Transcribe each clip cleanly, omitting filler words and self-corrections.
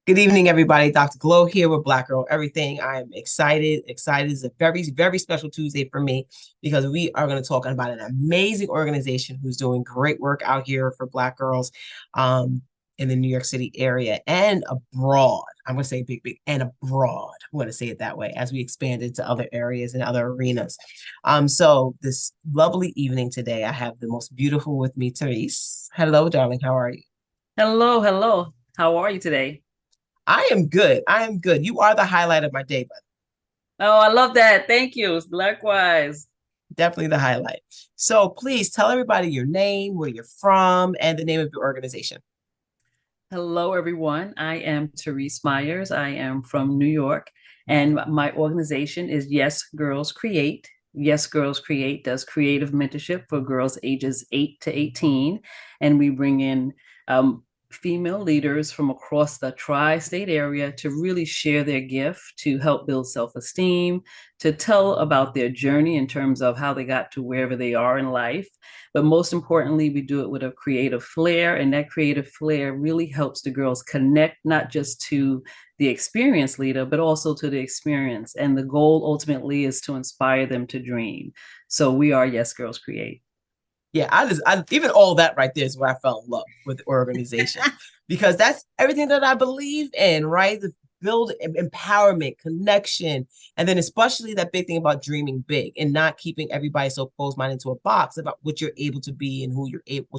Good evening, everybody. Dr. Glow here with Black Girl Everything. I am excited. Excited is a very, very special Tuesday for me because we are going to talk about an amazing organization who's doing great work out here for Black girls um, in the New York City area and abroad. I'm going to say big, and abroad. I'm going to say it that way as we expand into other areas and other arenas. So this lovely evening today, I have the most beautiful with me, Therese. Hello, darling. How are you? Hello, hello. How are you today? I am good. I am good. You are the highlight of my day, but Oh, I love that. Thank you. Likewise. definitely the highlight. So please tell everybody your name, where you're from, and the name of your organization. Hello, everyone. I am Therese Myers. I am from New York, and my organization is Yes Girls Create. Yes Girls Create does creative mentorship for girls ages 8 to 18, and we bring in um, female leaders from across the tri-state area to really share their gift to help build self-esteem, to tell about their journey in terms of how they got to wherever they are in life. But most importantly, we do it with a creative flair, and that creative flair really helps the girls connect not just to the experienced leader, but also to the experience. And the goal ultimately is to inspire them to dream. So we are Yes Girls Create. Yeah, I even all that right there is where I fell in love with the organization because that's everything that I believe in, right? The build empowerment, connection, and then especially that big thing about dreaming big and not keeping everybody so close-minded into a box about what you're able to be and what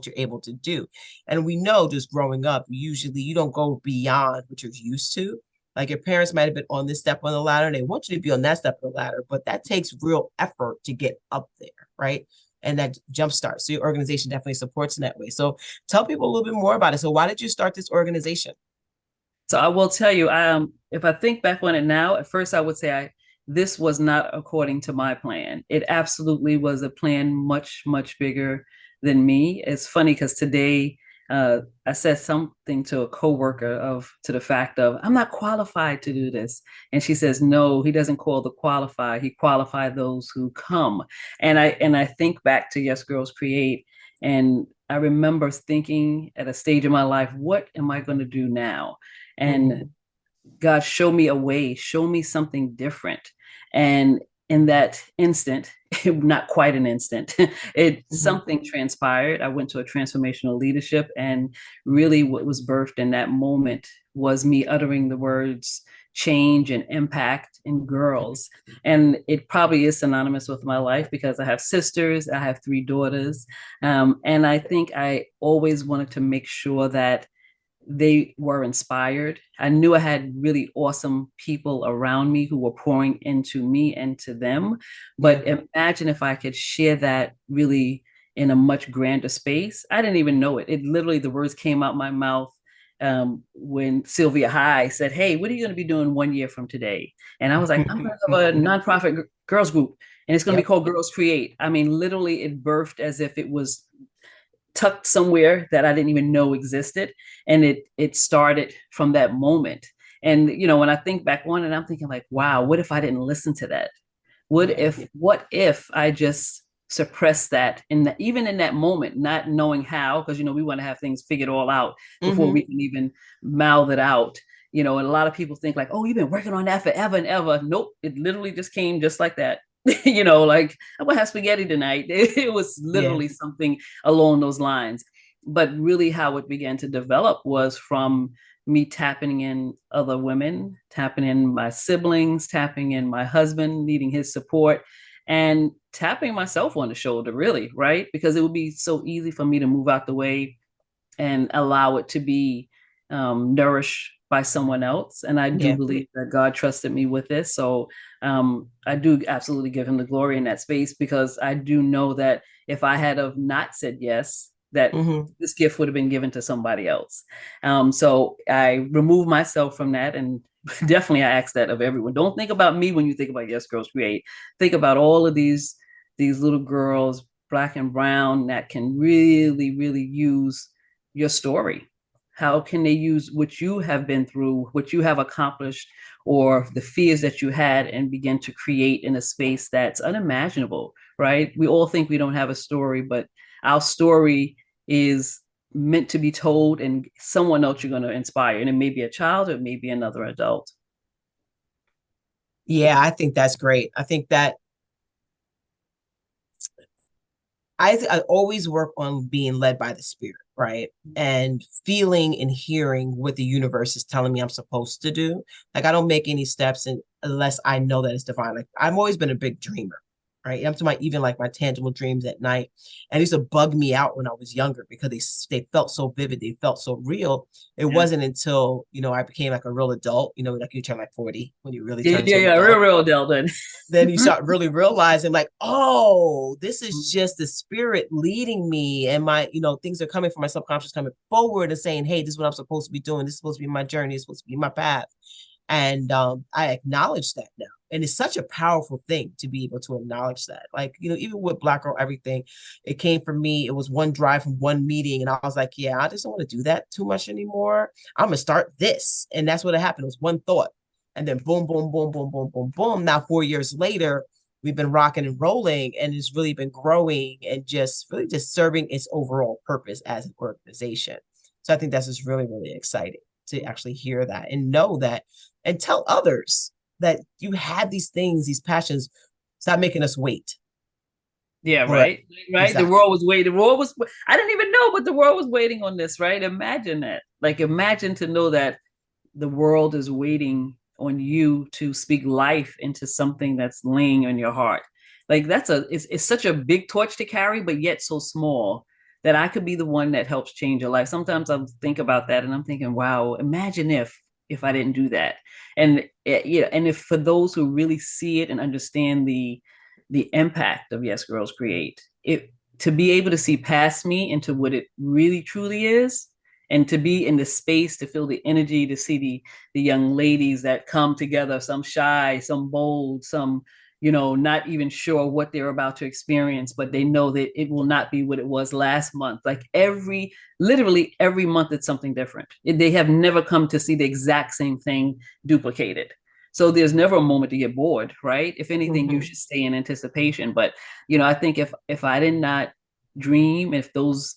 you're able to do. And we know just growing up, usually you don't go beyond what you're used to. Like your parents might have been on this step on the ladder and they want you to be on that step of the ladder, but that takes real effort to get up there, right? And that jumpstart. So your organization definitely supports in that way. So tell people a little bit more about it. So why did you start this organization? So I will tell you, if I think back on it now, at first I would say this was not according to my plan. It absolutely was a plan much, much bigger than me. It's funny because today I said something to a coworker to the fact of I'm not qualified to do this, and she says no, he doesn't call the qualified. He qualified those who come. And I think back to Yes Girls Create, and I remember thinking at a stage in my life, what am I going to do now? And Mhm. God, show me a way, show me something different. And in that instant, not quite an instant, it Mhm. something transpired. I went to a transformational leadership, and really what was birthed in that moment was me uttering the words change and impact in girls. And it probably is synonymous with my life because I have sisters, I have three daughters. And I think I always wanted to make sure that they were inspired. I knew I had really awesome people around me who were pouring into me and to them. Yeah. But imagine if I could share that really in a much grander space. I didn't even know it. It literally, the words came out my mouth when Sylvia High said, "Hey, what are you going to be doing 1 year from today?" And I was like, "I'm going to have a nonprofit girls group, and it's going to be Yep. called Girls Create." I mean, literally, it birthed as if it was tucked somewhere that I didn't even know existed. And it started from that moment. And when I think back on it, I'm thinking like, wow, what if I didn't listen to that? Yeah. What if I just suppressed that even in that moment, not knowing how, because we want to have things figured all out before we Hmm. can even mouth it out. And a lot of people think like, oh, you've been working on that forever and ever. Nope, it literally just came just like that. Like I'm gonna have spaghetti tonight. It was Yeah. literally something along those lines. But really, how it began to develop was from me tapping in other women, tapping in my siblings, tapping in my husband, needing his support, and tapping myself on the shoulder, really, right? Because it would be so easy for me to move out the way and allow it to be nourished by someone else. And I do Yeah. believe that God trusted me with this. So I do absolutely give him the glory in that space because I do know that if I had have not said yes, that Hmm. this gift would have been given to somebody else. So I remove myself from that, and definitely I ask that of everyone. Don't think about me when you think about Yes Girls Create. Think about all of these little girls, black and brown, that can really, really use your story. How can they use what you have been through, what you have accomplished, or the fears that you had, and begin to create in a space that's unimaginable, right? We all think we don't have a story, but our story is meant to be told, and someone else you're going to inspire. And it may be a child, or it may be another adult. Yeah, I think that's great. I think that I always work on being led by the spirit, right? And feeling and hearing what the universe is telling me I'm supposed to do. Like I don't make any steps unless I know that it's divine. Like I've always been a big dreamer, right? I'm to my even like my tangible dreams at night. And it used to bug me out when I was younger because they felt so vivid, they felt so real. It Yeah. wasn't until, I became like a real adult, like you turn like 40 when you really Yeah, turn yeah, into an yeah, real, adult. real adult. Then. Then you start really realizing like, oh, this is just the spirit leading me, and my, things are coming from my subconscious coming forward and saying, hey, this is what I'm supposed to be doing, this is supposed to be my journey, it's supposed to be my path. And I acknowledge that now, and it's such a powerful thing to be able to acknowledge that. Like, even with Black Girl Everything, it came from me. It was one drive from one meeting, and I was like, yeah, I just don't want to do that too much anymore. I'm gonna start this. And that's what happened. It was one thought, and then boom, boom, boom, boom, boom, boom, boom. Now 4 years later, we've been rocking and rolling, and it's really been growing and just really just serving its overall purpose as an organization. So I think that's just really, really exciting to actually hear that and know that, and tell others that you have these things, these passions. Stop making us wait Yeah, for it. right. Right. The Exactly. world was waiting. The world was, I didn't even know, but the world was waiting on this, right? Imagine that. Like, imagine to know that the world is waiting on you to speak life into something that's laying on your heart. Like, it's such a big torch to carry, but yet so small that I could be the one that helps change your life. Sometimes I think about that and I'm thinking, wow, imagine if I didn't do that. And yeah, and if for those who really see it and understand the impact of Yes Girls Create, it to be able to see past me into what it really truly is, and to be in the space, to feel the energy, to see the young ladies that come together, some shy, some bold, some not even sure what they're about to experience, but they know that it will not be what it was last month. Like literally every month it's something different. They have never come to see the exact same thing duplicated. So there's never a moment to get bored, right? If anything, you Mm-hmm. should stay in anticipation. But I think if I did not dream, if those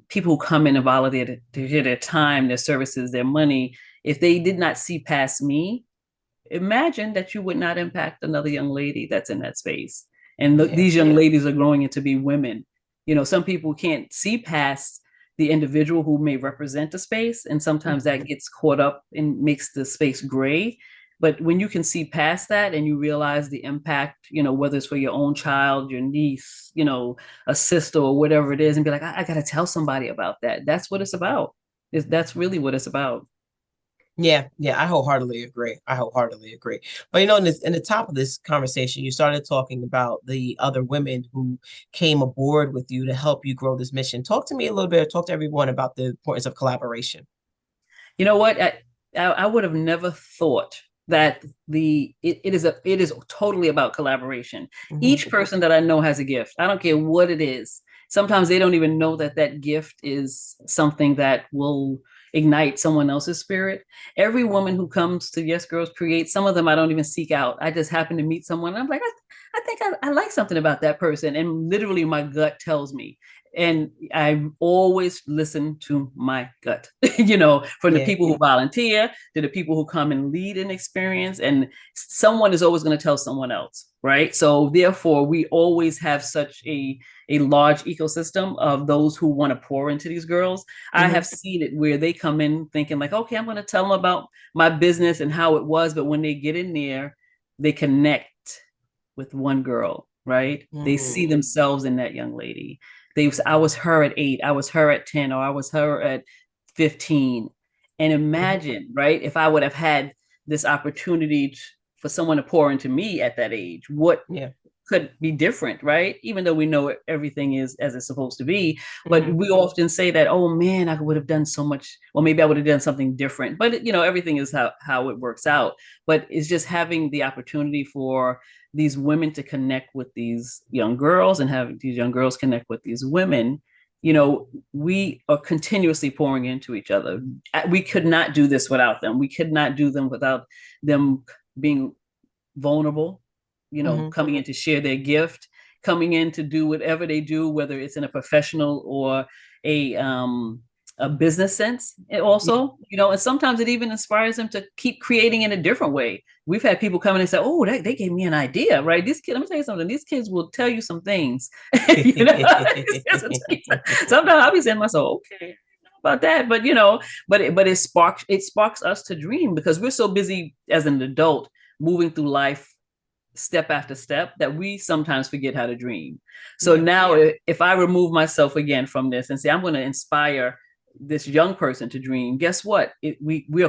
people who come in and volunteer to hear their time, their services, their money, if they did not see past me, imagine that you would not impact another young lady that's in that space. And Yeah. these young ladies are growing into be women. Some people can't see past the individual who may represent the space, and sometimes Mm-hmm. that gets caught up and makes the space gray. But when you can see past that and you realize the impact, whether it's for your own child, your niece, a sister or whatever it is, and be like, I got to tell somebody about that. That's what it's about. That's really what it's about. Yeah, yeah, I wholeheartedly agree. I wholeheartedly agree. But in the top of this conversation, you started talking about the other women who came aboard with you to help you grow this mission. Talk to me a little bit, talk to everyone about the importance of collaboration. You know what? I would have never thought that it is totally about collaboration. Hmm. Each person that I know has a gift. I don't care what it is. Sometimes they don't even know that that gift is something that will ignite someone else's spirit. Every woman who comes to Yes Girls Create, some of them I don't even seek out. I just happen to meet someone. And I'm like, I think I like something about that person. And literally my gut tells me. And I always listen to my gut, from the Yeah. people who volunteer to the people who come and lead an experience. And someone is always going to tell someone else, right? So therefore, we always have such a large ecosystem of those who want to pour into these girls. I Hmm. have seen it where they come in thinking like, okay, I'm going to tell them about my business and how it was. But when they get in there, they connect with one girl, right? They see Hmm. themselves in that young lady. I was her at 8, I was her at 10, or I was her at 15. And Hmm. imagine, right, if I would have had this opportunity for someone to pour into me at that age, what Yeah. could be different, right? Even though we know everything is as it's supposed to be. But Hmm. we often say that, oh man, I would have done so much, or maybe I would have done something different. But everything is how it works out. But it's just having the opportunity for these women to connect with these young girls, and have these young girls connect with these women. We are continuously pouring into each other. We could not do this without them. We could not do them without them being vulnerable, Hmm. coming in to share their gift, coming in to do whatever they do, whether it's in a professional or a um a business sense. It Yeah. also, and sometimes it even inspires them to keep creating in a different way. We've had people come in and say, "Oh, they gave me an idea, right? These kids, let me tell you something. These kids will tell you some things, you know." Sometimes I'll be saying to myself, "Okay, about that," but but it sparks us to dream because we're so busy as an adult moving through life step after step that we sometimes forget how to dream. So Yeah. now, if I remove myself again from this and say I'm going to inspire this young person to dream, guess what? We're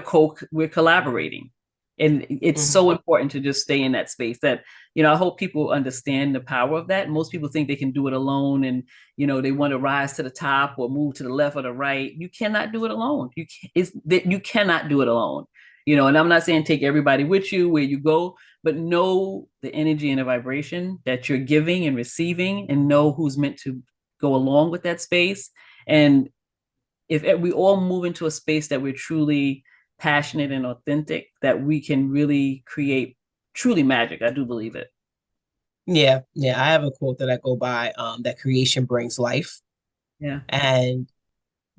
collaborating, and it's Mhm. so important to just stay in that space. That I hope people understand the power of that. Most people think they can do it alone, and they want to rise to the top or move to the left or the right. You cannot do it alone. You cannot do it alone. And I'm not saying take everybody with you where you go, but know the energy and the vibration that you're giving and receiving, and know who's meant to go along with that space. And if we all move into a space that we're truly passionate and authentic, that we can really create truly magic. I do believe it. Yeah, yeah. I have a quote that I go by, that creation brings life. Yeah. And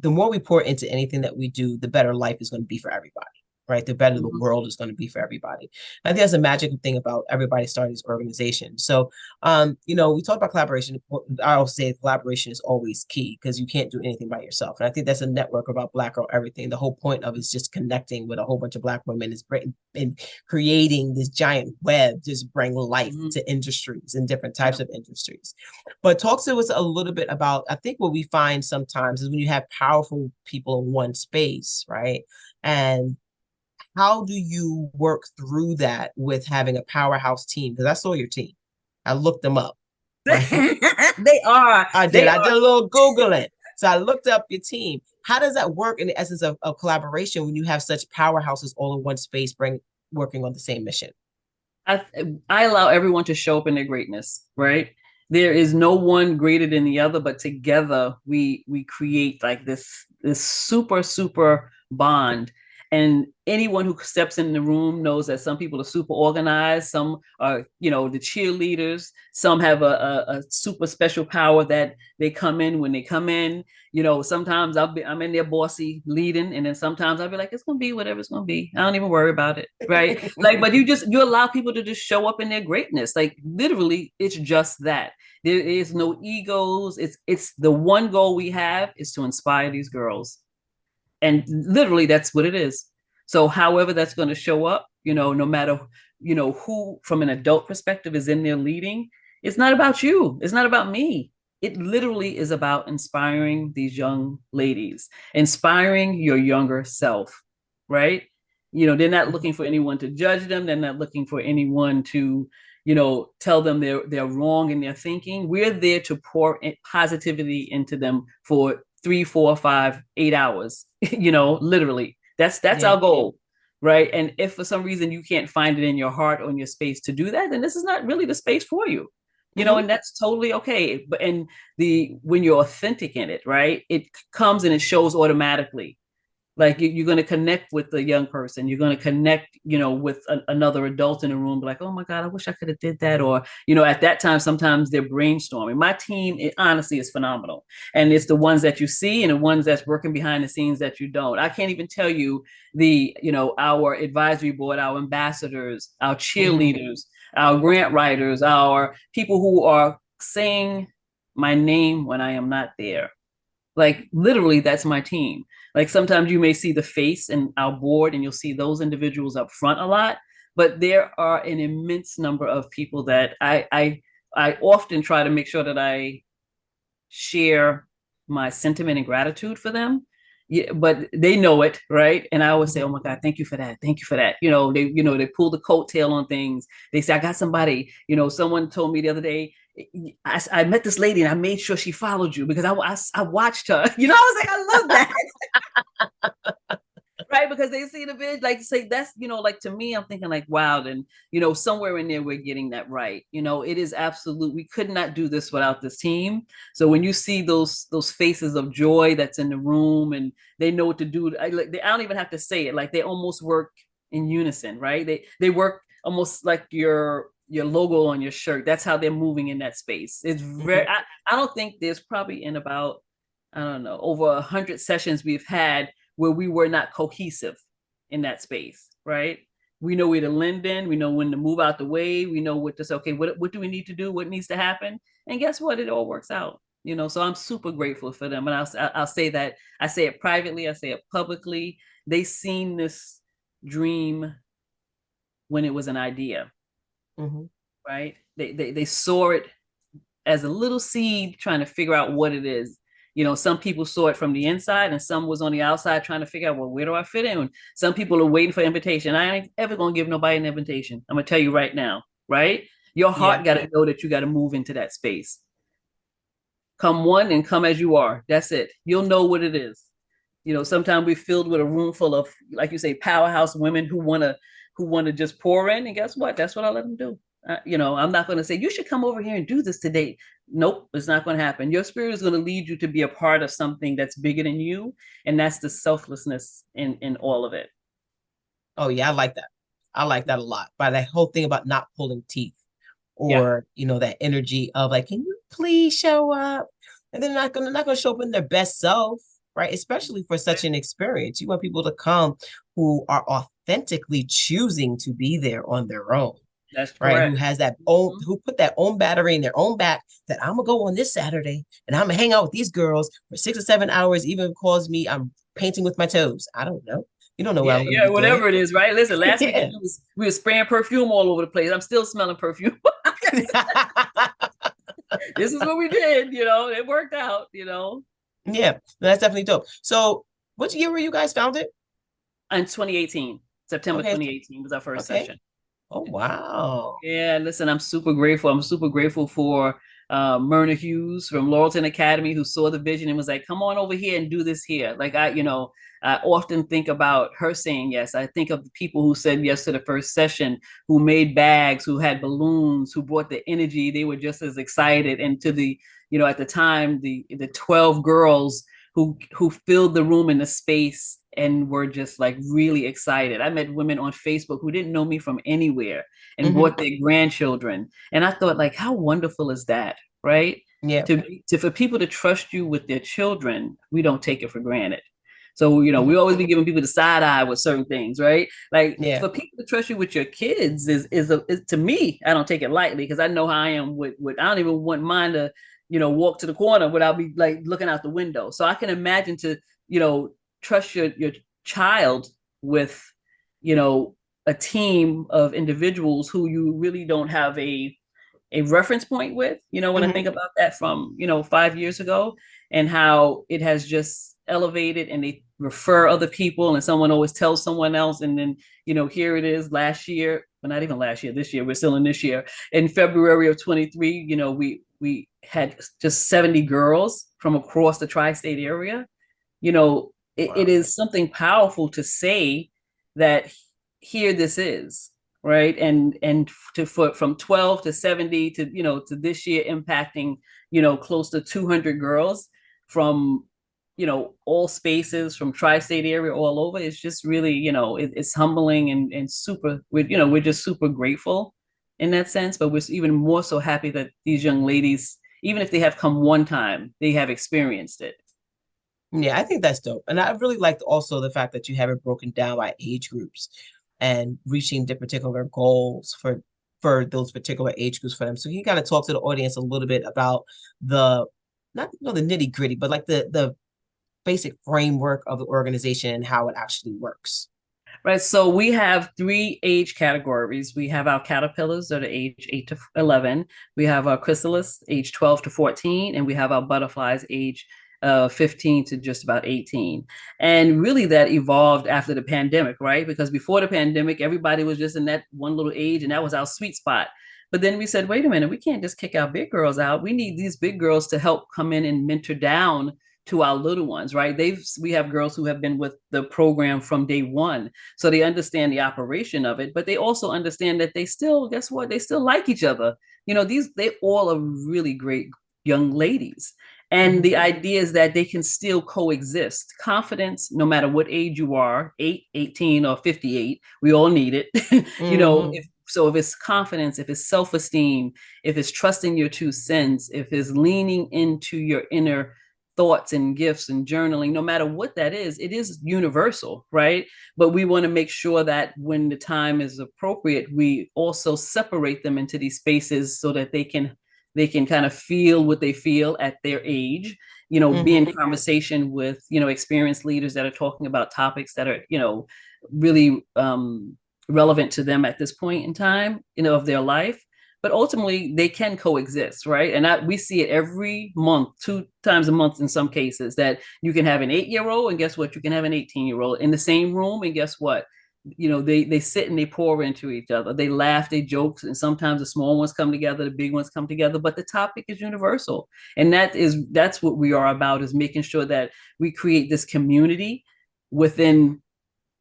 the more we pour into anything that we do, the better life is going to be for everybody, right? The better the Mhm. world is going to be for everybody. I think that's a magical thing about everybody starting this organization. So, we talk about collaboration. I always say collaboration is always key because you can't do anything by yourself. And I think that's a network about Black Girl Everything. The whole point of it is just connecting with a whole bunch of Black women and creating this giant web, just bring life Mhm. to industries and different types Yeah. of industries. But talk to us a little bit about, I think what we find sometimes is when you have powerful people in one space, right? And how do you work through that with having a powerhouse team? Because I saw your team. I looked them up, right? They are. I did. They I did are. a little Googling. So I looked up your team. How does that work in the essence of collaboration when you have such powerhouses all in one space working on the same mission? I I allow everyone to show up in their greatness, right? There is no one greater than the other, but together we create like this super bond. And anyone who steps in the room knows that some people are super organized, some are, the cheerleaders, some have a super special power that they come in when they come in. Sometimes I'm in there bossy leading, and then sometimes I'll be like, it's gonna be whatever it's gonna be. I don't even worry about it, right? Like, but you allow people to just show up in their greatness. Like literally, it's just that. There is no egos. It's the one goal we have is to inspire these girls, and literally that's what it is. So however that's going to show up, no matter who from an adult perspective is in there leading, it's not about you, it's not about me. It literally is about inspiring these young ladies, inspiring your younger self, right? They're not looking for anyone to judge them, they're not looking for anyone to tell them they're wrong in their thinking. We're there to pour positivity into them for 3, 4, 5, 8 hours. Literally. That's Yeah. our goal, right? And if for some reason you can't find it in your heart or in your space to do that, then this is not really the space for you. Hmm. And that's totally okay. But and the when you're authentic in it, right? It comes and it shows automatically. Like you're going to connect with the young person, you're going to connect with another adult in the room, be like, oh my god, I wish I could have did that. Or at that time sometimes they're brainstorming. My team, it honestly is phenomenal, and it's the ones that you see and the ones that's working behind the scenes that you don't. I can't even tell you our advisory board, our ambassadors, our Hmm. cheerleaders, our grant writers, our people who are saying my name when I am not there. Like literally, that's my team. Like sometimes you may see the face in our board and you'll see those individuals up front a lot, but there are an immense number of people that I often try to make sure that I share my sentiment and gratitude for them. Yeah, but they know it, right? And I always say, "Oh my God, thank you for that, thank you for that." They pull the coattail on things. They say, "I got somebody." Someone told me the other day, I met this lady and I made sure she followed you because I watched her. I was like, I love that. Right, because they see the vid, like say that's like to me, I'm thinking like, wow, then somewhere in there we're getting that right. It is absolute. We could not do this without this team. So when you see those faces of joy that's in the room and they know what to do, I don't even have to say it. Like they almost work in unison, right? They work almost like your logo on your shirt. That's how they're moving in that space. It's very, I don't think there's probably in about, I don't know, over 100 sessions we've had where we were not cohesive in that space, right? We know where to lend in. We know when to move out the way. We know what to say, okay, what do we need to do? What needs to happen? And guess what? It all works out. So I'm super grateful for them. And I'll say that, I say it privately, I say it publicly. They seen this dream when it was an idea, right? They saw it as a little seed trying to figure out what it is. Some people saw it from the inside and some was on the outside trying to figure out, well, where do I fit in? Some people are waiting for invitation. I ain't ever going to give nobody an invitation. I'm going to tell you right now, right? Your heart got to know that you got to move into that space. Come one and come as you are. That's it. You'll know what it is. Sometimes we're filled with a room full of, like you say, powerhouse women who want to just pour in. And guess what? That's what I let them do. I'm not going to say, you should come over here and do this today. Nope, it's not going to happen. Your spirit is going to lead you to be a part of something that's bigger than you. And that's the selflessness in all of it. Oh, yeah, I like that. I like that a lot. By that whole thing about not pulling teeth or, that energy of like, can you please show up? And they're not gonna show up in their best self, right? Especially for such an experience. You want people to come who are authentically choosing to be there on their own. That's right. correct. Who has that own, who put that own battery in their own back that I'm gonna go on this Saturday and I'm gonna hang out with these girls for 6 or 7 hours, even calls me I'm painting with my toes. I don't know. You don't know what I'm gonna be whatever doing. it is, right? Listen, last week we were spraying perfume all over the place. I'm still smelling perfume. This is what we did, it worked out. Yeah, that's definitely dope. So what year were you guys founded? In 2018, September 2018 was our first session. Oh, wow. Yeah, listen, I'm super grateful. I'm super grateful for Myrna Hughes from Laurelton Academy, who saw the vision and was like, come on over here and do this here. Like I often think about her saying yes. I think of the people who said yes to the first session, who made bags, who had balloons, who brought the energy. They were just as excited. And to the, at the time, the 12 girls who filled the room in the space and were just like really excited. I met women on Facebook who didn't know me from anywhere and brought their grandchildren. And I thought, like, how wonderful is that, right? Yeah. For people to trust you with their children, we don't take it for granted. So, we always be giving people the side eye with certain things, right? Like for people to trust you with your kids is to me, I don't take it lightly because I know how I am with I don't even want mine to, walk to the corner without be like looking out the window. So I can imagine to, trust your child with, a team of individuals who you really don't have a reference point with, when I think about that from, 5 years ago and how it has just elevated and they refer other people and someone always tells someone else. And then, here it is last year, but not even last year, this year, we're still in this year. In February of 23, we had just 70 girls from across the tri-state area. It is something powerful to say that here this is, right? And from 12 to 70 to, to this year impacting, close to 200 girls from, all spaces from tri-state area all over. It's just really, it's humbling and super, we're just super grateful in that sense, but we're even more so happy that these young ladies, even if they have come one time, they have experienced it. Yeah, I think that's dope. And I really liked also the fact that you have it broken down by age groups and reaching the particular goals for those particular age groups for them. So you kind of talk to the audience a little bit about the, not the nitty gritty, but like the basic framework of the organization and how it actually works. Right. So we have 3 age categories. We have our caterpillars that are age 8 to 11. We have our chrysalis, age 12 to 14. And we have our butterflies, age 15 to just about 18. And really that evolved after the pandemic, right? Because before the pandemic, everybody was just in that one little age and that was our sweet spot. But then we said, wait a minute, we can't just kick our big girls out. We need these big girls to help come in and mentor down to our little ones, right? We have girls who have been with the program from day one. So they understand the operation of it, but they also understand that they still, guess what? They still like each other. They all are really great young ladies. And the idea is that they can still coexist. Confidence, no matter what age you are, 8, 18, or 58, we all need it. If So if it's confidence, if it's self-esteem, if it's trusting your two sense, if it's leaning into your inner thoughts and gifts and journaling, no matter what that is, it is universal, right? But we want to make sure that when the time is appropriate, we also separate them into these spaces so that they can kind of feel what they feel at their age, be in conversation with, experienced leaders that are talking about topics that are, really relevant to them at this point in time, of their life. But ultimately, they can coexist, right? And we see it every month, 2 times a month in some cases, that you can have an 8-year-old, and guess what? You can have an 18-year-old in the same room, and guess what? They sit and they pour into each other. They laugh, they joke, and sometimes the small ones come together, the big ones come together. But the topic is universal, and that's what we are about, is making sure that we create this community within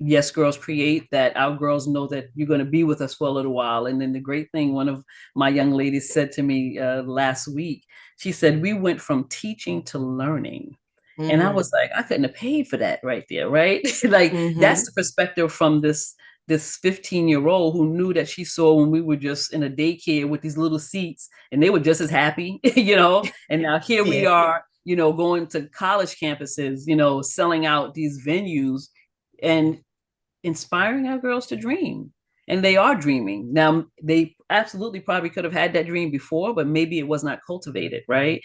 Yes Girls Create, that our girls know that you're going to be with us for a little while. And then the great thing, one of my young ladies said to me last week, she said, we went from teaching to learning. And I was like, I couldn't have paid for that right there, right? Like, that's the perspective from this 15-year-old who knew that she saw when we were just in a daycare with these little seats, and they were just as happy, and now here we are, going to college campuses, selling out these venues and inspiring our girls to dream. And they are dreaming. Now, they absolutely probably could have had that dream before, but maybe it was not cultivated, right?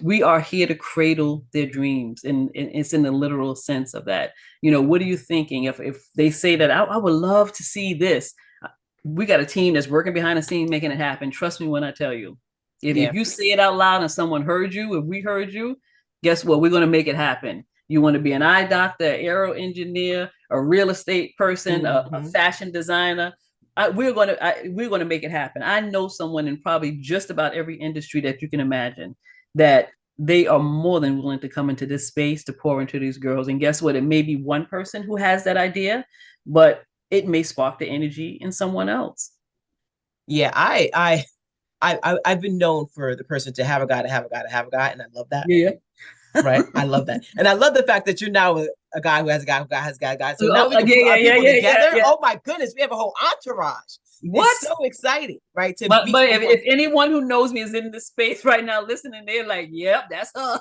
We are here to cradle their dreams, and it's in the literal sense of that. What are you thinking? If they say that, I would love to see this, we got a team that's working behind the scenes making it happen. Trust me when I tell you. If you say it out loud and someone heard you, if we heard you, guess what? We're going to make it happen. You want to be an eye doctor, an aero engineer, a real estate person, a fashion designer. We're going to make it happen. I know someone in probably just about every industry that you can imagine that they are more than willing to come into this space to pour into these girls. And guess what? It may be one person who has that idea, but it may spark the energy in someone else. Yeah, I've been known for the person to have a guy, and I love that. Yeah. Right. I love that. And I love the fact that you're now a guy who has a guy who has a guy. So now we can put our people together. Oh my goodness, we have a whole entourage. What? It's so exciting, right? But if anyone who knows me is in this space right now listening, they're like, yep, that's her.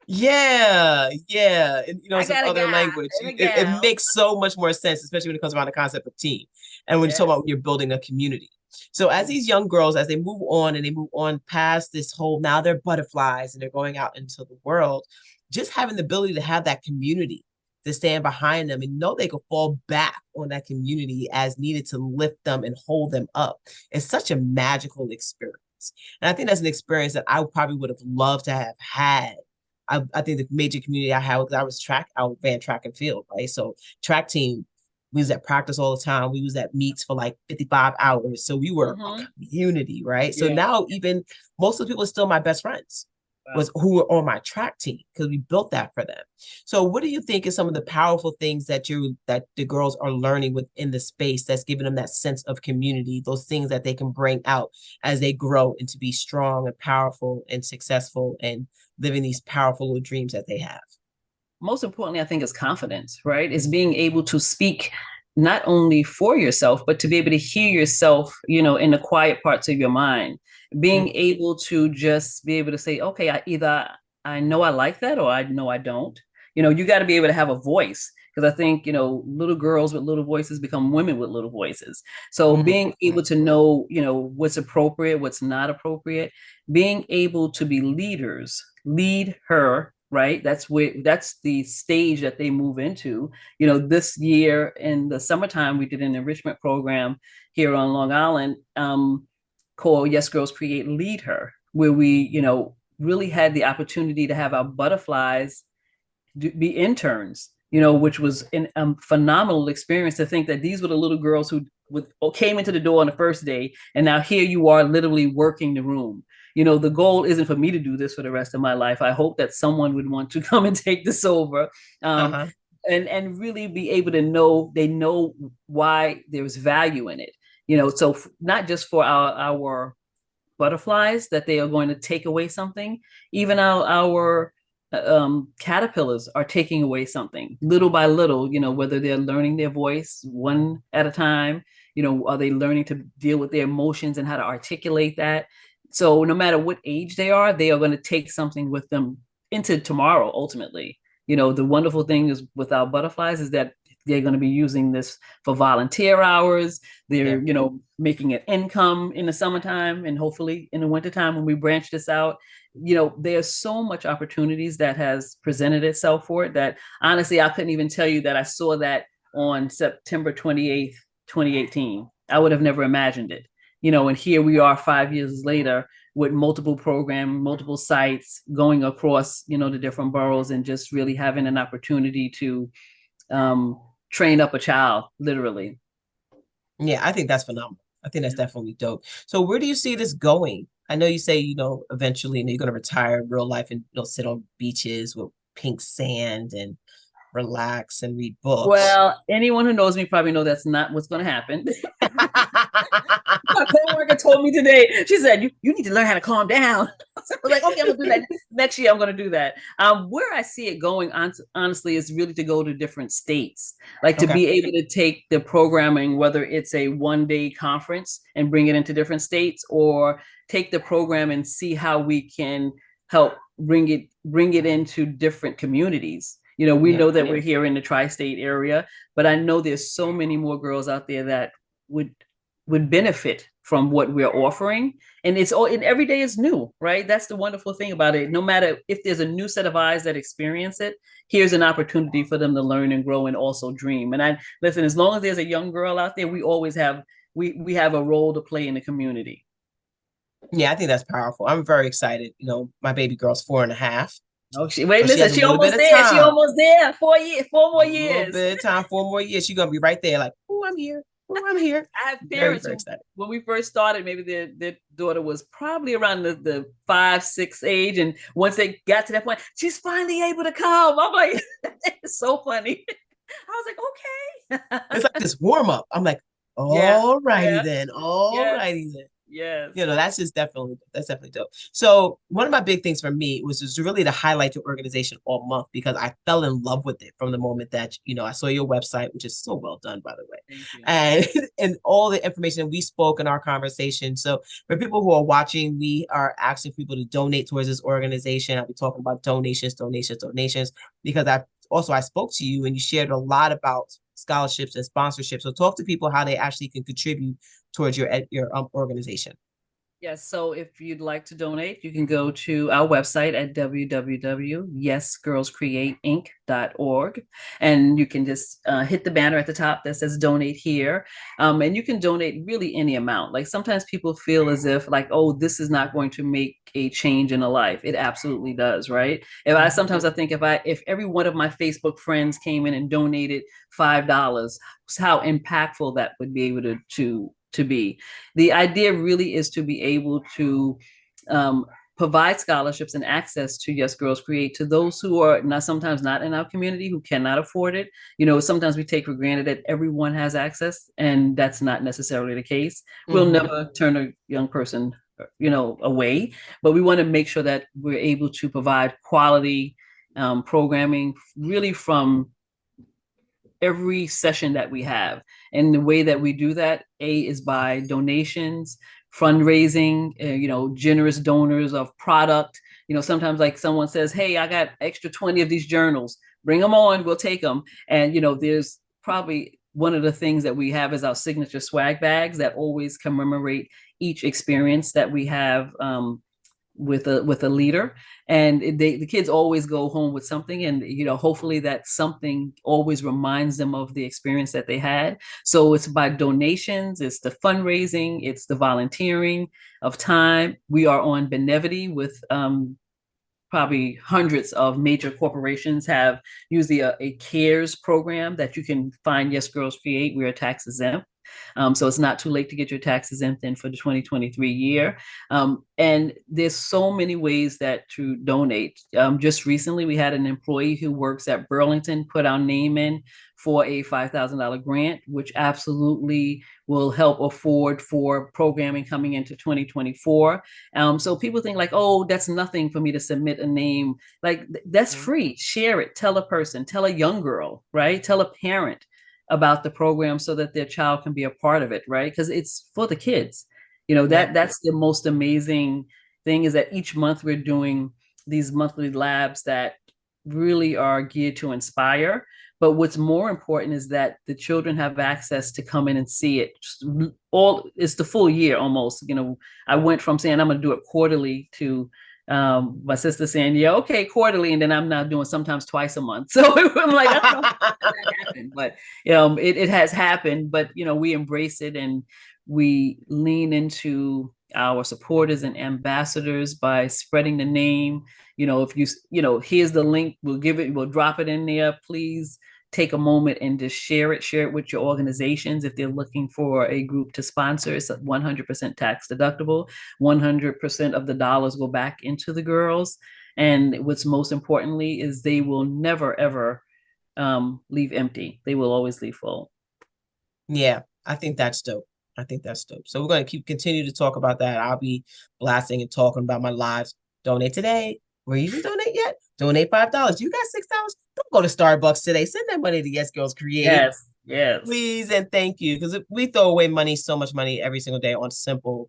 Yeah. And some other language. It makes so much more sense, especially when it comes around the concept of team. And when you talk about when you're building a community. So as these young girls, as they move on and they move on past this whole, now they're butterflies and they're going out into the world, just having the ability to have that community to stand behind them and know they can fall back on that community as needed to lift them and hold them up. It's such a magical experience. And I think that's an experience that I probably would have loved to have had. I think the major community I had was I ran track and field, right? So track team, we was at practice all the time. We was at meets for like 55 hours. So we were a community, right? So now even most of the people are still my best friends who were on my track team because we built that for them. So what do you think is some of the powerful things that the girls are learning within the space that's giving them that sense of community, those things that they can bring out as they grow and to be strong and powerful and successful and living these powerful little dreams that they have? Most importantly, I think, is confidence, right? Is being able to speak not only for yourself, but to be able to hear yourself, in the quiet parts of your mind. Being able to just be able to say, okay, I know I like that, or I know I don't. You got to be able to have a voice, because I think, little girls with little voices become women with little voices. So being able to know, what's appropriate, what's not appropriate, being able to be leaders, lead her, right? That's the stage that they move into. This year in the summertime, we did an enrichment program here on Long Island, called Yes Girls Create, Lead Her, where we, really had the opportunity to have our butterflies be interns, which was a phenomenal experience to think that these were the little girls who came into the door on the first day, and now here you are literally working the room. The goal isn't for me to do this for the rest of my life. I hope that someone would want to come and take this over, and really be able to know, they know why there's value in it. So not just for our butterflies that they are going to take away something, even our caterpillars are taking away something little by little, whether they're learning their voice one at a time, Are they learning to deal with their emotions and how to articulate that? So no matter what age they are going to take something with them into tomorrow, ultimately. The wonderful thing is with our butterflies is that they're going to be using this for volunteer hours. They're, making an income in the summertime and hopefully in the wintertime when we branch this out. There's so much opportunities that has presented itself for it that honestly, I couldn't even tell you that I saw that on September 28th, 2018. I would have never imagined it. And here we are 5 years later with multiple programs, multiple sites going across, the different boroughs and just really having an opportunity to train up a child, literally. Yeah, I think that's phenomenal. I think that's definitely dope. So where do you see this going? I know you say, eventually you're going to retire in real life and sit on beaches with pink sand and relax and read books. Well, anyone who knows me probably know that's not what's going to happen. My coworker told me today, she said, you need to learn how to calm down. So I was like, okay, I'm going to do that. Next year, I'm going to do that. Where I see it going, honestly, is really to go to different states, like to be able to take the programming, whether it's a one-day conference and bring it into different states, or take the program and see how we can help bring it into different communities. We know that we're here in the tri-state area, but I know there's so many more girls out there that would benefit from what we're offering. And every day is new, right? That's the wonderful thing about it. No matter if there's a new set of eyes that experience it, here's an opportunity for them to learn and grow and also dream. And listen, as long as there's a young girl out there, we always have, we have a role to play in the community. Yeah, I think that's powerful. I'm very excited. My baby girl's 4.5. Oh, she almost there. Time. She almost there. 4 years, 4 more years. A little bit of time, 4 more years. She's gonna be right there, like, oh, I'm here. Oh, I'm here. I have parents very excited. When we first started, maybe their daughter was probably around the 5, 6 age, and once they got to that point, she's finally able to come. I'm like, it's so funny. I was like, okay. It's like this warm up. I'm like, all righty then. All righty then. Yes. That's definitely dope. So one of my big things for me was just really to highlight your organization all month, because I fell in love with it from the moment that, I saw your website, which is so well done, by the way, and all the information we spoke in our conversation. So for people who are watching, we are asking people to donate towards this organization. I'll be talking about donations, because I spoke to you and you shared a lot about scholarships and sponsorships. So talk to people how they actually can contribute towards your organization. Yes. So if you'd like to donate, you can go to our website at www.yesgirlscreateinc.org. And you can just hit the banner at the top that says donate here. And you can donate really any amount. Like sometimes people feel as if like, oh, this is not going to make a change in a life. It absolutely does, right? Sometimes I think if every one of my Facebook friends came in and donated $5, how impactful that would be able to be. The idea really is to be able to provide scholarships and access to Yes Girls Create to those who are sometimes not in our community, who cannot afford it. Sometimes we take for granted that everyone has access, and that's not necessarily the case. We'll never turn a young person away, but we want to make sure that we're able to provide quality programming really from every session that we have. And the way that we do that, is by donations, fundraising, generous donors of product. Sometimes like someone says, hey, I got extra 20 of these journals, bring them on, we'll take them. And, there's probably one of the things that we have is our signature swag bags that always commemorate each experience that we have with a leader, and the kids always go home with something, and hopefully that something always reminds them of the experience that they had. So it's by donations, it's the fundraising, it's the volunteering of time. We are on Benevity with probably hundreds of major corporations have usually a CARES program that you can find Yes Girls Create. We are tax exempt. So it's not too late to get your tax exempt in for the 2023 year. And there's so many ways that to donate. Just recently, we had an employee who works at Burlington put our name in for a $5,000 grant, which absolutely will help afford for programming coming into 2024. So people think like, oh, that's nothing for me to submit a name. Like that's free. Share it. Tell a person. Tell a young girl, right? Tell a parent. about the program so that their child can be a part of it, right? Because it's for the kids. Yeah. That's the most amazing thing, is that each month we're doing these monthly labs that really are geared to inspire. But what's more important is that the children have access to come in and see it. It's the full year almost. I went from saying I'm going to do it quarterly to my sister saying, yeah, okay, quarterly. And then I'm now doing sometimes twice a month. So I'm like, I don't know how that happened, but it has happened. But we embrace it, and we lean into our supporters and ambassadors by spreading the name. If here's the link, we'll drop it in there. Please take a moment and just share it with your organizations. If they're looking for a group to sponsor, it's 100% tax deductible. 100% of the dollars go back into the girls. And what's most importantly is they will never, ever leave empty. They will always leave full. Yeah, I think that's dope. I think that's dope. So we're going to continue to talk about that. I'll be blasting and talking about my lives. Donate today. Where you can donate yet? Donate $5. You got $6. Don't go to Starbucks today. Send that money to Yes Girls Create. Yes. Please and thank you. Because we throw away money, so much money every single day on simple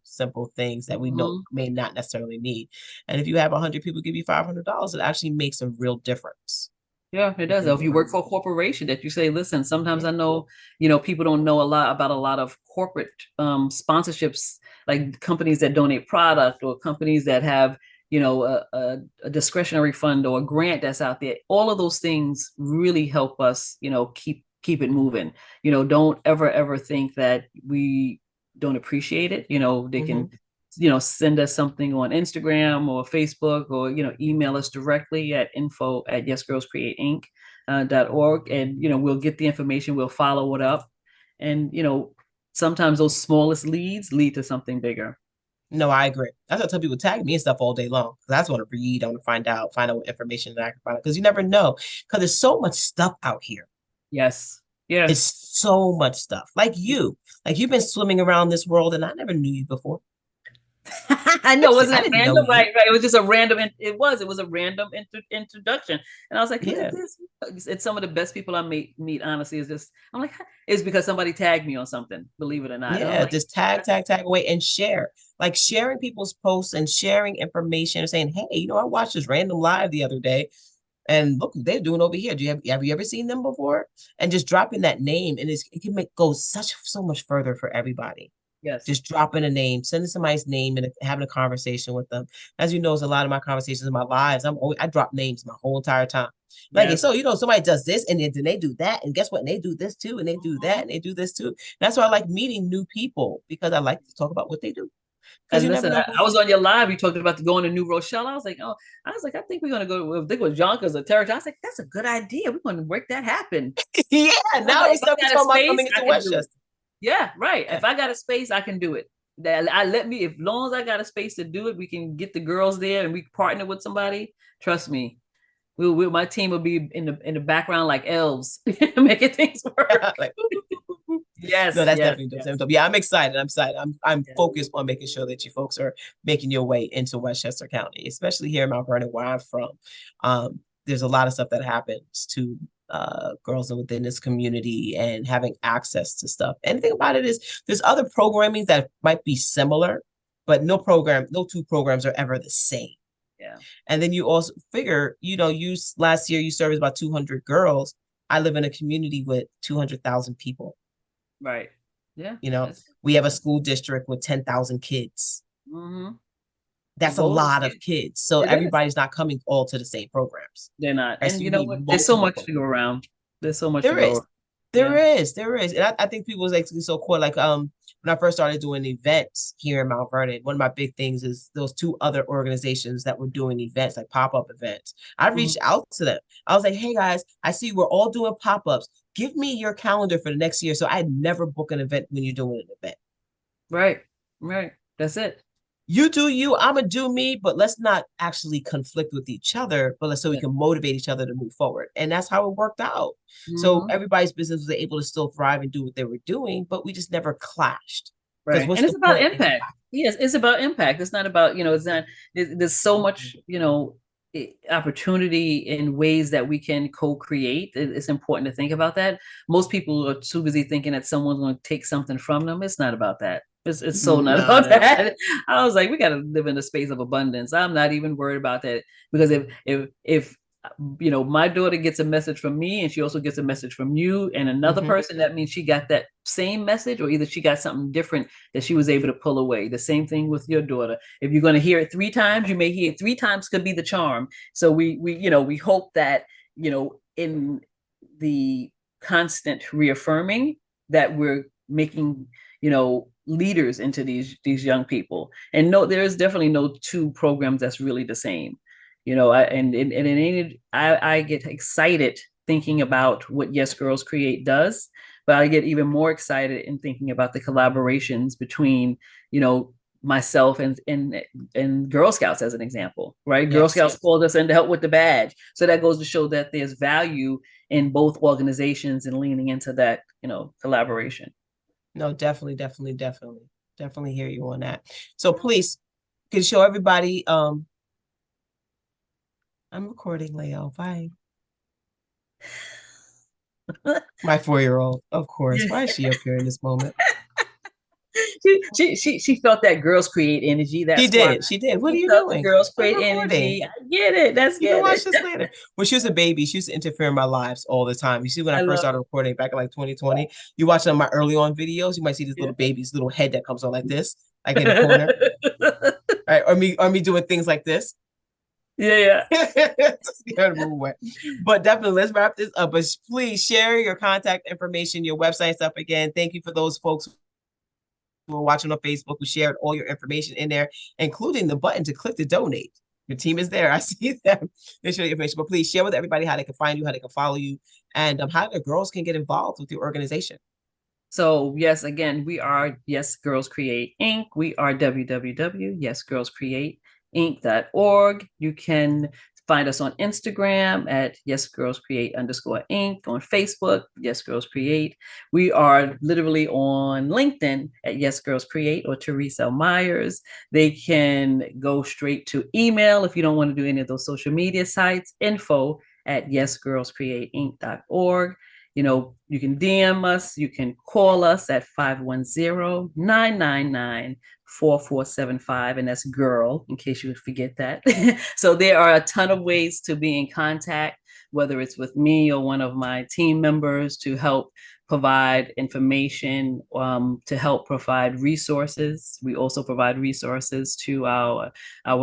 things that we know may not necessarily need. And if you have 100 people give you $500, it actually makes a real difference. Yeah, it does. If you work for a corporation that you say, listen, sometimes I know, people don't know a lot about a lot of corporate sponsorships, like companies that donate product or companies that have, a discretionary fund or a grant that's out there. All of those things really help us, keep it moving. Don't ever think that we don't appreciate it. They can send us something on Instagram or Facebook, or email us directly at info@yesgirlscreateinc.org, and we'll get the information, we'll follow it up, and sometimes those smallest leads lead to something bigger. No, I agree. That's what I tell people, tag me and stuff all day long. Because I just want to read, I want to find out what information that I can find out. Because you never know. Because there's so much stuff out here. Yes. Yeah. It's so much stuff. Like you've been swimming around this world and I never knew you before. I know, wasn't it random? Right. It was just a random. It was a random introduction, and I was like, look at this. It's some of the best people I meet. Honestly, I'm like, it's because somebody tagged me on something. Believe it or not. Yeah, like, just tag away and share. Like sharing people's posts and sharing information and saying, hey, I watched this random live the other day, and look what they're doing over here. Have you ever seen them before? And just dropping that name, and it can go so much further for everybody. Yes. Just dropping a name, sending somebody's name and having a conversation with them. As you know, it's a lot of my conversations in my lives. I drop names my whole entire time. Like, yes. So, somebody does this and then they do that. And guess what? And they do this too. And they do that. And they do this too. That's why I like meeting new people, because I like to talk about what they do. And listen, I was on your live. You talked about going to New Rochelle. I was like, I think we're going to go. I think it was Yonkers or Territory. I was like, that's a good idea. We're going to make that happen. Yeah. Now it's talking about coming into Westchester. Yeah, right. Yeah. If I got a space, I can do it. As long as I got a space to do it, we can get the girls there and we partner with somebody. Trust me, my team will be in the background like elves, making things work. Yes, no, that's definitely dope. Yeah, I'm excited. I'm focused on making sure that you folks are making your way into Westchester County, especially here in Mount Vernon, where I'm from. There's a lot of stuff that happens to girls within this community and having access to stuff. And the thing about it is there's other programming that might be similar, but no two programs are ever the same. Yeah. And then you also figure, last year you served about 200 girls. I live in a community with 200,000 people. Right. Yeah. We have a school district with 10,000 kids. Mm-hmm. That's a lot of kids. So everybody's not coming all to the same programs. They're not. And you know what? There's so much to go around. There's so much to go around. There is. And I think people was actually so cool. Like when I first started doing events here in Mount Vernon, one of my big things is those two other organizations that were doing events, like pop-up events. I reached out to them. I was like, hey guys, I see we're all doing pop-ups. Give me your calendar for the next year. So I'd never book an event when you're doing an event. Right. That's it. You do you, I'm gonna do me, but let's not actually conflict with each other, but we can motivate each other to move forward. And that's how it worked out. Mm-hmm. So everybody's business was able to still thrive and do what they were doing, but we just never clashed. Right. And it's about impact. Yes, it's about impact. It's not about, there's so much, opportunity in ways that we can co-create. It's important to think about that. Most people are too busy thinking that someone's going to take something from them. It's not about that. It's so not about Not at all. that. I was like, we got to live in a space of abundance. I'm not even worried about that, because if my daughter gets a message from me and she also gets a message from you and another Hmm. person, that means she got that same message, or either she got something different that she was able to pull away. The same thing with your daughter. If you're going to hear it 3 times, you may hear it 3 times, could be the charm. So we hope that, in the constant reaffirming, that we're making, leaders into these young people. And no, there is definitely no two programs that's really the same. I get excited thinking about what Yes Girls Create does, but I get even more excited in thinking about the collaborations between, myself and Girl Scouts, as an example, right? Girl Yes. Scouts called us in to help with the badge. So that goes to show that there's value in both organizations and leaning into that, collaboration. No, definitely, definitely, definitely, definitely hear you on that. So please, can show everybody. I'm recording, Leo. Bye. My 4-year-old, of course. Why is she up here in this moment? She felt that Girls Create energy. She That's why did. She did. What are she you felt the doing? Girls I'm Create recording. energy. I get it. That's You can get watch it. this later. When she was a baby, she used to interfere in my lives all the time. You see, when I I first love started recording back in like 2020, you watch some of my early on videos, you might see this little it. baby's little head that comes on like this, like in the corner, right? Or me doing things like this. Yeah, yeah. Just get out of the way. But definitely, let's wrap this up. But please share your contact information, your website stuff again. Thank you for those folks who are watching on Facebook who shared all your information in there, including the button to click to donate. Your team is there. I see them. They share the information. But please share with everybody how they can find you, how they can follow you, and how the girls can get involved with your organization. So yes, again, we are Yes Girls Create Inc. We are www.yesgirlscreateinc.org. You can find us on Instagram at Yes Girls Create _Inc. On Facebook, Yes Girls Create. We are literally on LinkedIn at Yes Girls Create or Therese Myers. They can go straight to email if you don't want to do any of those social media sites, info at yesgirlscreateinc.org. You can DM us, you can call us at 510-999-4475, and that's girl, in case you would forget that. So there are a ton of ways to be in contact, whether it's with me or one of my team members, to help provide information, to help provide resources. We also provide resources to our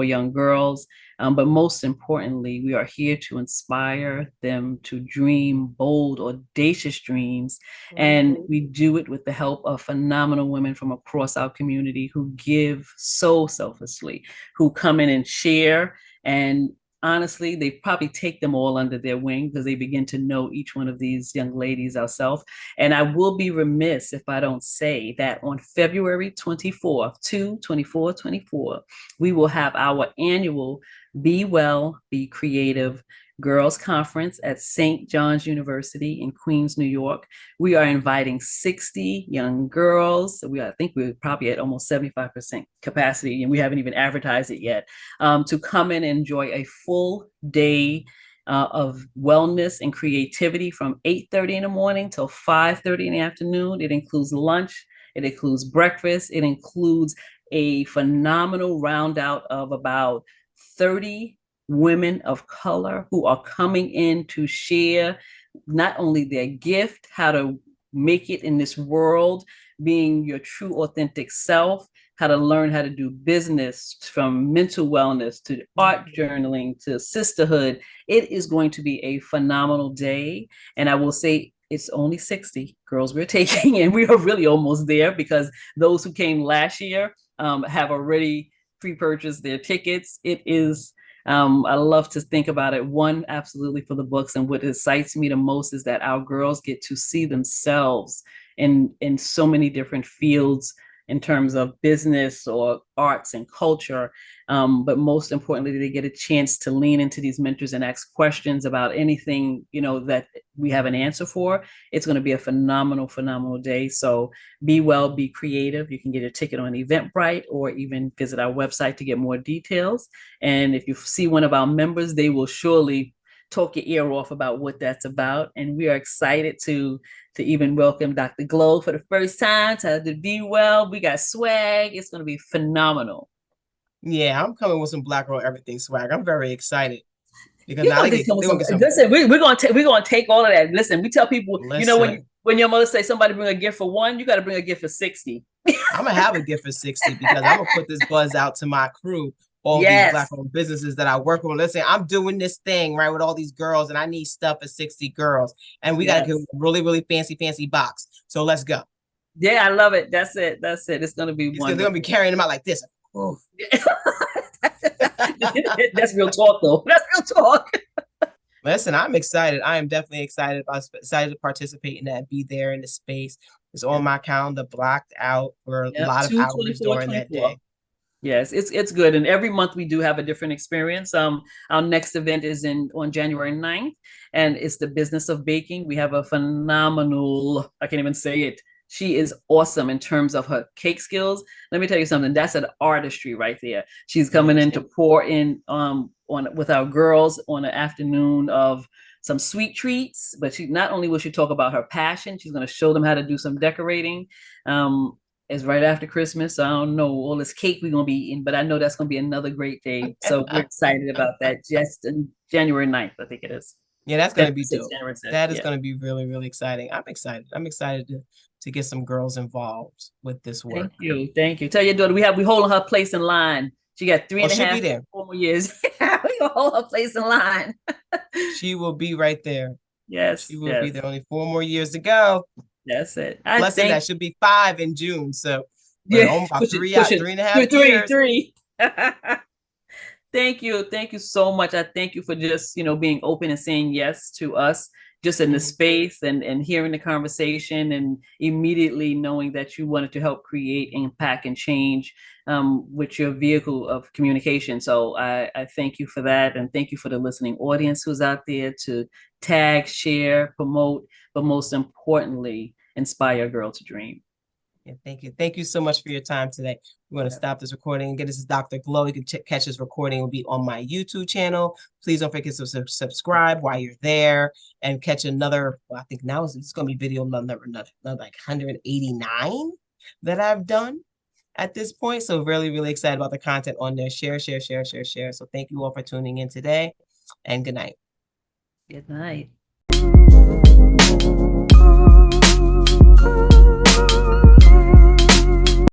young girls. But most importantly, we are here to inspire them to dream bold, audacious dreams. And we do it with the help of phenomenal women from across our community who give so selflessly, who come in and share. And honestly, they probably take them all under their wing because they begin to know each one of these young ladies ourselves. And I will be remiss if I don't say that on February 24th, 24, we will have our annual Be Well, Be Creative Girls Conference at St. John's University in Queens, New York. We are inviting 60 young girls. I think we're probably at almost 75% capacity, and we haven't even advertised it yet, to come in and enjoy a full day of wellness and creativity from 8:30 in the morning till 5:30 in the afternoon. It includes lunch, it includes breakfast, it includes a phenomenal round out of about 30 women of color who are coming in to share not only their gift, how to make it in this world, being your true authentic self, how to learn how to do business, from mental wellness to art journaling to sisterhood. It is going to be a phenomenal day. And I will say, it's only 60 girls we're taking, and we are really almost there because those who came last year have already pre-purchased their tickets. It is, I love to think about it. One, absolutely for the books. And what excites me the most is that our girls get to see themselves in so many different fields, in terms of business or arts and culture. But most importantly, they get a chance to lean into these mentors and ask questions about anything, that we have an answer for. It's going to be a phenomenal, phenomenal day. So be well, be creative. You can get a ticket on Eventbrite or even visit our website to get more details. And if you see one of our members, they will surely talk your ear off about what that's about. And we are excited to even welcome Dr. Glow for the first time to Be Well. We got swag. It's going to be phenomenal. Yeah, I'm coming with some Black Girl Everything swag. I'm very excited because You now know, they some, gonna get some. listen, we're gonna take all of that. Listen, we tell people, Listen, when your mother say somebody bring a gift for one, you got to bring a gift for 60. I'm gonna have a gift for 60 because I'm gonna put this buzz out to my crew, all these Yes. Black-owned businesses that I work with. Listen, I'm doing this thing right with all these girls, and I need stuff for 60 girls, and we gotta get a really, really fancy box. So let's go. Yeah, I love it. That's it. It's gonna be wonderful. They're gonna be carrying them out like this. That's real talk, though. That's real talk. Listen, I'm excited. I am definitely excited to participate in that, be there in the space. It's on my calendar, blocked out for a lot of hours during that day. Yes, it's good. And every month we do have a different experience. Our next event is on January 9th, and it's the business of baking. We have a phenomenal, I can't even say it. She is awesome in terms of her cake skills. Let me tell you something. That's an artistry right there. She's coming in to pour in with our girls on an afternoon of some sweet treats. But she not only will she talk about her passion, she's going to show them how to do some decorating. It's right after Christmas. I don't know all this cake we're going to be eating, but I know that's going to be another great day. So we're excited about that. Just in January 9th, I think it is. Yeah, that's going to be dope. That is going to be really, really exciting. I'm excited. I'm excited to get some girls involved with this work. Thank you. Tell your daughter we holding her place in line. She got 3.5 4 years. We gonna hold her place in line. She will be right there. Yes, she will be there. Only 4 more years to go. That's it. That should be 5 in June. So about 3.5 years. Three. Thank you so much. I thank you for just being open and saying yes to us just in the space and hearing the conversation and immediately knowing that you wanted to help create impact and change with your vehicle of communication. So I thank you for that, and thank you for the listening audience who's out there to tag, share, promote, but most importantly, inspire a girl to dream. Yeah, thank you. Thank you so much for your time today. We're going to stop this recording. Again, this is Dr. Glow. You can catch this recording. It will be on my YouTube channel. Please don't forget to subscribe while you're there and catch another. Well, I think now it's going to be video number like 189 that I've done at this point. So really, really excited about the content on there. Share. So thank you all for tuning in today, and good night. Good night.